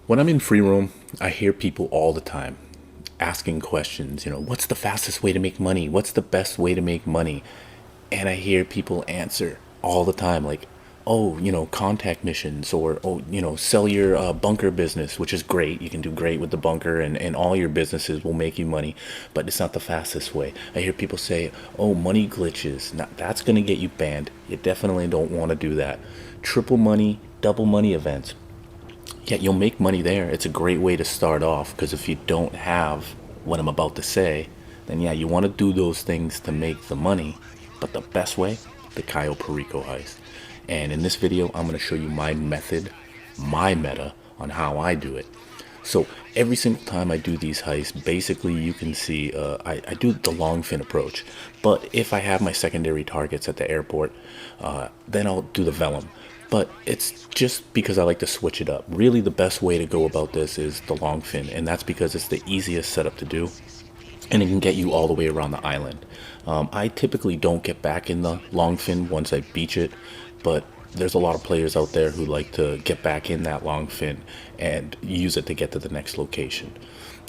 When I'm in free roam, I hear people all the time asking questions, what's the fastest way to make money? What's the best way to make money? And I hear people answer all the time like, oh, contact missions or, oh, sell your bunker business, which is great. You can do great with the bunker and all your businesses will make you money, but it's not the fastest way. I hear people say, oh, money glitches. Now, that's going to get you banned. You definitely don't want to do that. Triple money, double money events. Yeah, you'll make money there. It's a great way to start off because if you don't have what I'm about to say, then yeah, you want to do those things to make the money. But the best way, the Cayo Perico heist. And in this video, I'm going to show you my method, my meta on how I do it. So every single time I do these heists, basically you can see I do the long fin approach. But if I have my secondary targets at the airport, then I'll do the vellum. But it's just because I like to switch it up. Really, the best way to go about this is the long fin, and that's because it's the easiest setup to do, and it can get you all the way around the island. I typically don't get back in the long fin once I beach it, but there's a lot of players out there who like to get back in that long fin and use it to get to the next location.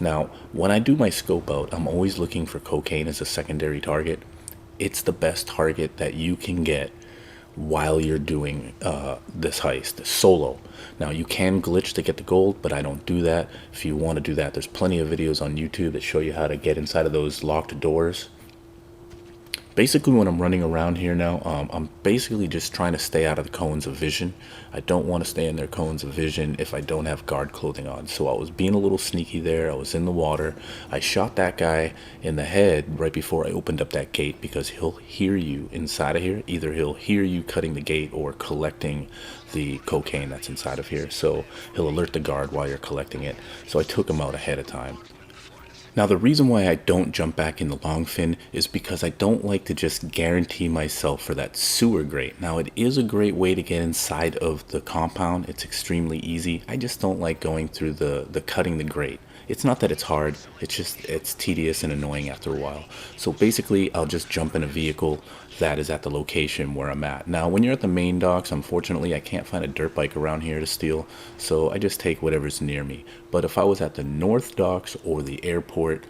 Now, when I do my scope out, I'm always looking for cocaine as a secondary target. It's the best target that you can get while you're doing this heist solo. Now you can glitch to get the gold, but I don't do that. If you want to do that, there's plenty of videos on YouTube that show you how to get inside of those locked doors. Basically, when I'm running around here now, I'm basically just trying to stay out of the cones of vision. I don't want to stay in their cones of vision if I don't have guard clothing on. So I was being a little sneaky there. I was in the water. I shot that guy in the head right before I opened up that gate because he'll hear you inside of here. Either he'll hear you cutting the gate or collecting the cocaine that's inside of here. So he'll alert the guard while you're collecting it. So I took him out ahead of time. Now, the reason why I don't jump back in the long fin is because I don't like to just guarantee myself for that sewer grate. Now, it is a great way to get inside of the compound. It's extremely easy. I just don't like going through the cutting the grate. It's not that it's hard, it's tedious and annoying after a while. So basically, I'll just jump in a vehicle that is at the location where I'm at. Now, when you're at the main docks, unfortunately, I can't find a dirt bike around here to steal, so I just take whatever's near me. But if I was at the north docks or the airport,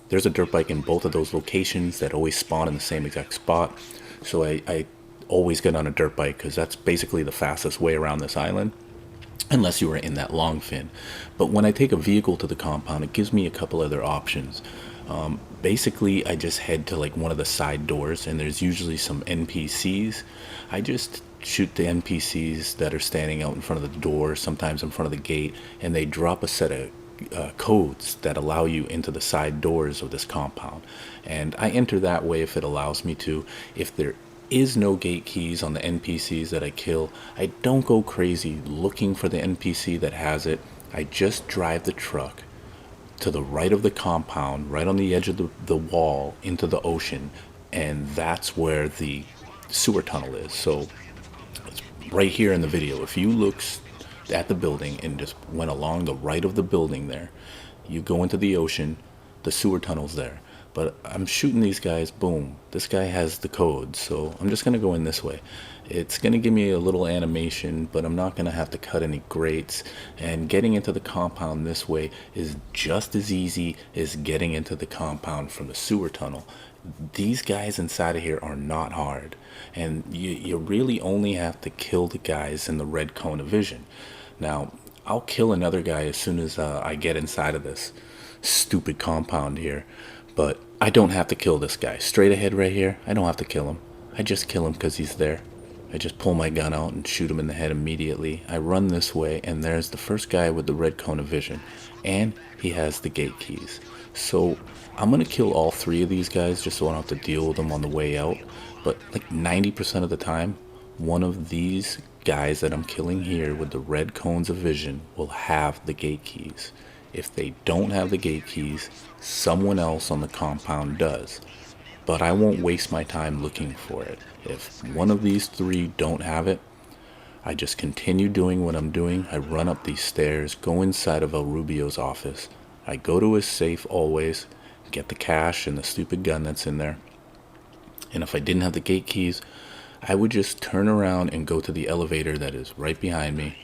there's a dirt bike in both of those locations that always spawn in the same exact spot. So I always get on a dirt bike because that's basically the fastest way around this island, unless you are in that long fin. But when I take a vehicle to the compound, it gives me a couple other options. Basically, I just head to like one of the side doors, and there's usually some NPCs. I just shoot the NPCs that are standing out in front of the door, sometimes in front of the gate, and they drop a set of codes that allow you into the side doors of this compound. And I enter that way if it allows me to. If there is no gate keys on the NPCs that I kill, I don't go crazy looking for the NPC that has it. I just drive the truck to the right of the compound, right on the edge of the wall into the ocean, and that's where the sewer tunnel is. So it's right here in the video. If you look at the building and just went along the right of the building there, you go into the ocean, the sewer tunnel's there. But I'm shooting these guys, boom, this guy has the code, so I'm just gonna go in this way. It's gonna give me a little animation, but I'm not gonna have to cut any grates, and getting into the compound this way is just as easy as getting into the compound from the sewer tunnel. These guys inside of here are not hard, and you really only have to kill the guys in the red cone of vision. Now, I'll kill another guy as soon as I get inside of this stupid compound here, but I don't have to kill this guy. Straight ahead right here, I don't have to kill him. I just kill him because he's there. I just pull my gun out and shoot him in the head immediately. I run this way, and there's the first guy with the red cone of vision, and he has the gate keys. So I'm gonna kill all three of these guys just so I don't have to deal with them on the way out. But like 90% of the time, one of these guys that I'm killing here with the red cones of vision will have the gate keys. If they don't have the gate keys, someone else on the compound does. But I won't waste my time looking for it. If one of these three don't have it, I just continue doing what I'm doing. I run up these stairs, go inside of El Rubio's office. I go to his safe always, get the cash and the stupid gun that's in there. And if I didn't have the gate keys, I would just turn around and go to the elevator that is right behind me,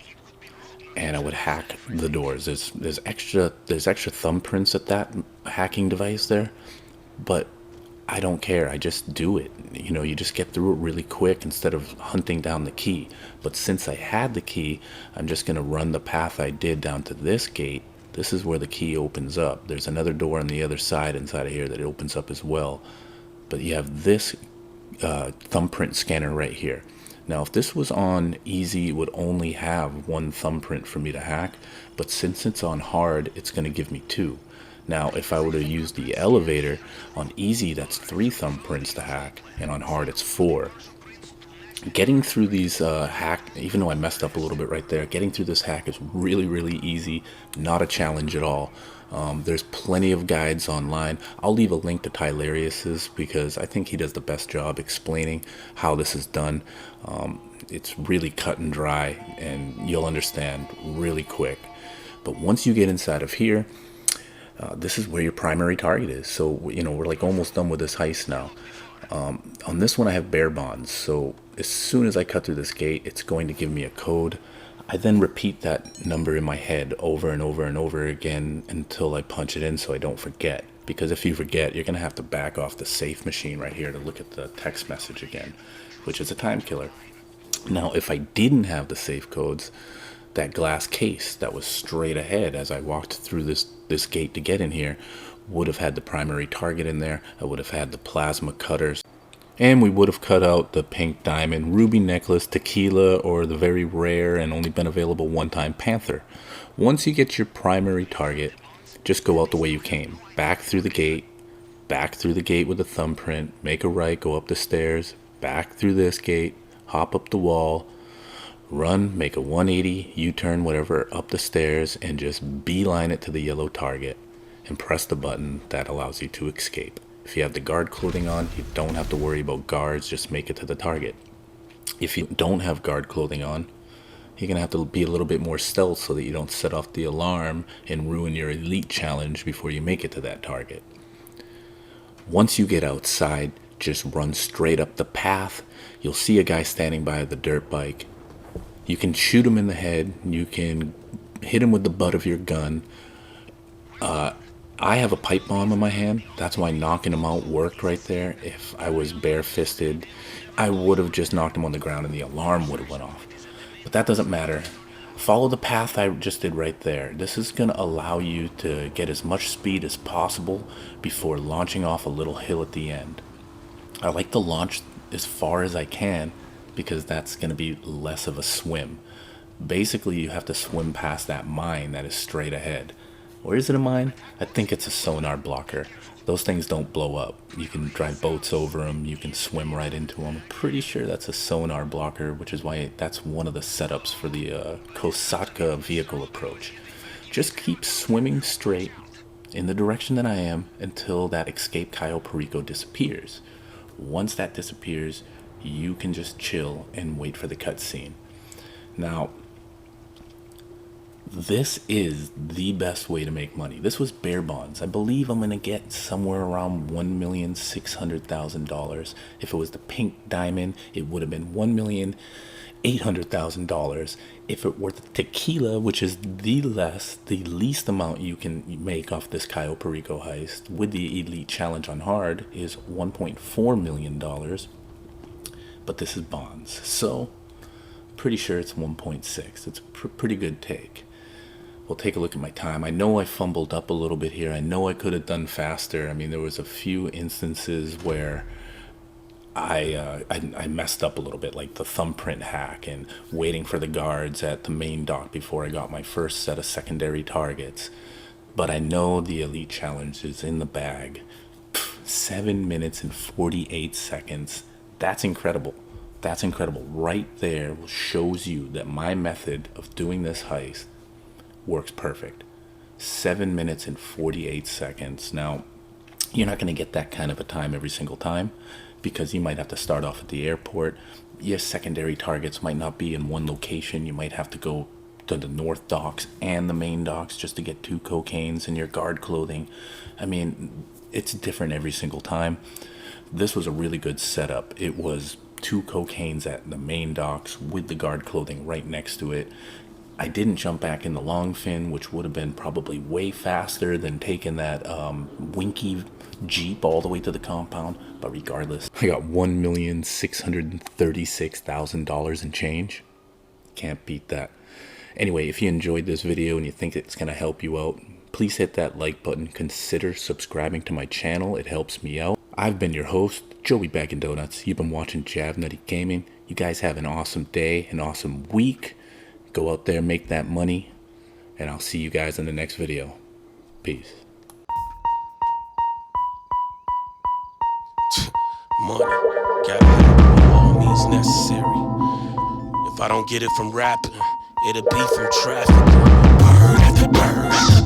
and I would hack the doors. There's extra thumbprints at that hacking device there, but I don't care. I just do it. You just get through it really quick instead of hunting down the key. But since I had the key, I'm just going to run the path I did down to this gate. This is where the key opens up. There's another door on the other side inside of here that it opens up as well. But you have this thumbprint scanner right here. Now, if this was on easy, it would only have one thumbprint for me to hack. But since it's on hard, it's going to give me two. Now, if I were to use the elevator on easy, that's 3 thumbprints to hack, and on hard, it's 4. Getting through these even though I messed up a little bit right there, getting through this hack is really, really easy, not a challenge at all. There's plenty of guides online. I'll leave a link to Tylarious's because I think he does the best job explaining how this is done. It's really cut and dry, and you'll understand really quick. But once you get inside of here, this is where your primary target is. So, we're like almost done with this heist now. On this one, I have bare bonds. So as soon as I cut through this gate, it's going to give me a code. I then repeat that number in my head over and over and over again until I punch it in so I don't forget. Because if you forget, you're going to have to back off the safe machine right here to look at the text message again, which is a time killer. Now, if I didn't have the safe codes, that glass case that was straight ahead as I walked through this gate to get in here would have had the primary target in there. I would have had the plasma cutters, and we would have cut out the pink diamond, ruby necklace, tequila, or the very rare and only been available one time panther. Once you get your primary target, just go out the way you came, back through the gate with a thumbprint, make a right, go up the stairs, back through this gate, hop up the wall, run, make a 180, U-turn, whatever, up the stairs, and just beeline it to the yellow target and press the button that allows you to escape. If you have the guard clothing on, you don't have to worry about guards, just make it to the target. If you don't have guard clothing on, you're going to have to be a little bit more stealth so that you don't set off the alarm and ruin your elite challenge before you make it to that target. Once you get outside, just run straight up the path. You'll see a guy standing by the dirt bike. You can shoot him in the head. You can hit him with the butt of your gun. I have a pipe bomb in my hand. That's why knocking him out worked right there. If I was bare-fisted, I would have just knocked him on the ground and the alarm would have went off. But that doesn't matter. Follow the path I just did right there. This is going to allow you to get as much speed as possible before launching off a little hill at the end. I like to launch as far as I can because that's going to be less of a swim. Basically, you have to swim past that mine that is straight ahead. Or is it a mine? I think it's a sonar blocker. Those things don't blow up. You can drive boats over them. You can swim right into them. I'm pretty sure that's a sonar blocker, which is why that's one of the setups for the Kosatka vehicle approach. Just keep swimming straight in the direction that I am until that escape Cayo Perico disappears. Once that disappears, you can just chill and wait for the cutscene. Now, this is the best way to make money. This was bare bonds. I believe I'm going to get somewhere around $1,600,000. If it was the pink diamond, it would have been $1,800,000. If it were the tequila, which is the least amount you can make off this Cayo Perico heist with the elite challenge on hard, is $1.4 million. But this is bonds, so pretty sure it's 1.6. It's a pretty good take. We'll take a look at my time. I know I fumbled up a little bit here. I know I could have done faster. I mean, there was a few instances where I messed up a little bit, like the thumbprint hack and waiting for the guards at the main dock before I got my first set of secondary targets. But I know the elite challenge is in the bag. 7 minutes and 48 seconds. That's incredible. That's incredible. Right there shows you that my method of doing this heist works perfect. 7 minutes and 48 seconds. Now, you're not going to get that kind of a time every single time because you might have to start off at the airport. Your secondary targets might not be in one location. You might have to go to the north docks and the main docks just to get 2 cocaines and your guard clothing. I mean, it's different every single time. This was a really good setup. It was 2 cocaines at the main docks with the guard clothing right next to it. I didn't jump back in the long fin, which would have been probably way faster than taking that winky Jeep all the way to the compound. But regardless, I got $1,636,000 in change. Can't beat that. Anyway, if you enjoyed this video and you think it's going to help you out, please hit that like button. Consider subscribing to my channel. It helps me out. I've been your host, Joey Baggin' Donuts. You've been watching Javnutee Gaming. You guys have an awesome day, an awesome week. Go out there, make that money, and I'll see you guys in the next video. Peace. Money, gotta have it by all means necessary. If I don't get it from rapping, it'll be from traffic. Bird after bird after